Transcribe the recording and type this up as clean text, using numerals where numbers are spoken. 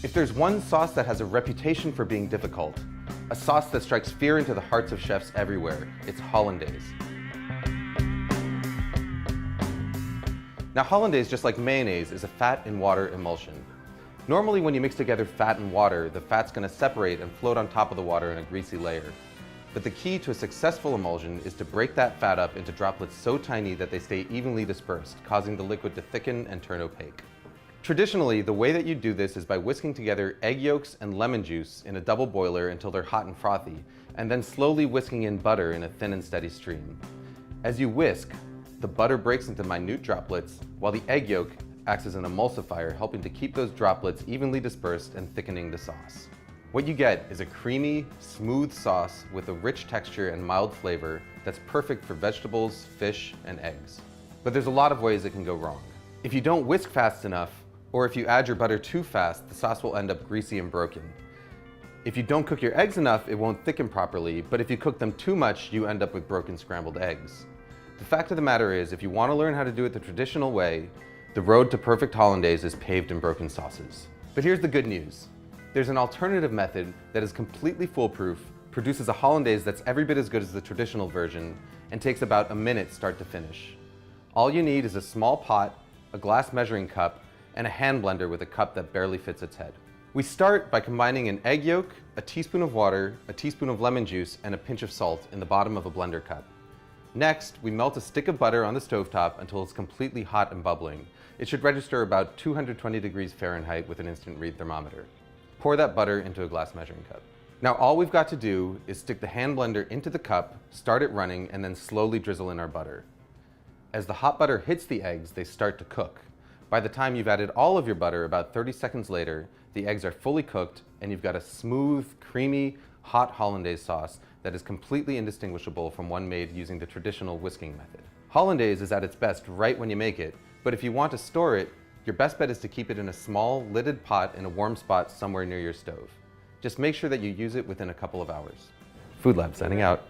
If there's one sauce that has a reputation for being difficult, a sauce that strikes fear into the hearts of chefs everywhere, it's hollandaise. Now hollandaise, just like mayonnaise, is a fat and water emulsion. Normally when you mix together fat and water, the fat's going to separate and float on top of the water in a greasy layer. But the key to a successful emulsion is to break that fat up into droplets so tiny that they stay evenly dispersed, causing the liquid to thicken and turn opaque. Traditionally, the way that you do this is by whisking together egg yolks and lemon juice in a double boiler until they're hot and frothy, and then slowly whisking in butter in a thin and steady stream. As you whisk, the butter breaks into minute droplets, while the egg yolk acts as an emulsifier, helping to keep those droplets evenly dispersed and thickening the sauce. What you get is a creamy, smooth sauce with a rich texture and mild flavor that's perfect for vegetables, fish, and eggs. But there's a lot of ways it can go wrong. If you don't whisk fast enough, or if you add your butter too fast, the sauce will end up greasy and broken. If you don't cook your eggs enough, it won't thicken properly, but if you cook them too much, you end up with broken scrambled eggs. The fact of the matter is, if you want to learn how to do it the traditional way, the road to perfect hollandaise is paved in broken sauces. But here's the good news. There's an alternative method that is completely foolproof, produces a hollandaise that's every bit as good as the traditional version, and takes about a minute start to finish. All you need is a small pot, a glass measuring cup, and a hand blender with a cup that barely fits its head. We start by combining an egg yolk, a teaspoon of water, a teaspoon of lemon juice, and a pinch of salt in the bottom of a blender cup. Next, we melt a stick of butter on the stovetop until it's completely hot and bubbling. It should register about 220 degrees Fahrenheit with an instant read thermometer. Pour that butter into a glass measuring cup. Now all we've got to do is stick the hand blender into the cup, start it running, and then slowly drizzle in our butter. As the hot butter hits the eggs, they start to cook. By the time you've added all of your butter, about 30 seconds later, the eggs are fully cooked and you've got a smooth, creamy, hot hollandaise sauce that is completely indistinguishable from one made using the traditional whisking method. Hollandaise is at its best right when you make it, but if you want to store it, your best bet is to keep it in a small, lidded pot in a warm spot somewhere near your stove. Just make sure that you use it within a couple of hours. Food Lab signing out.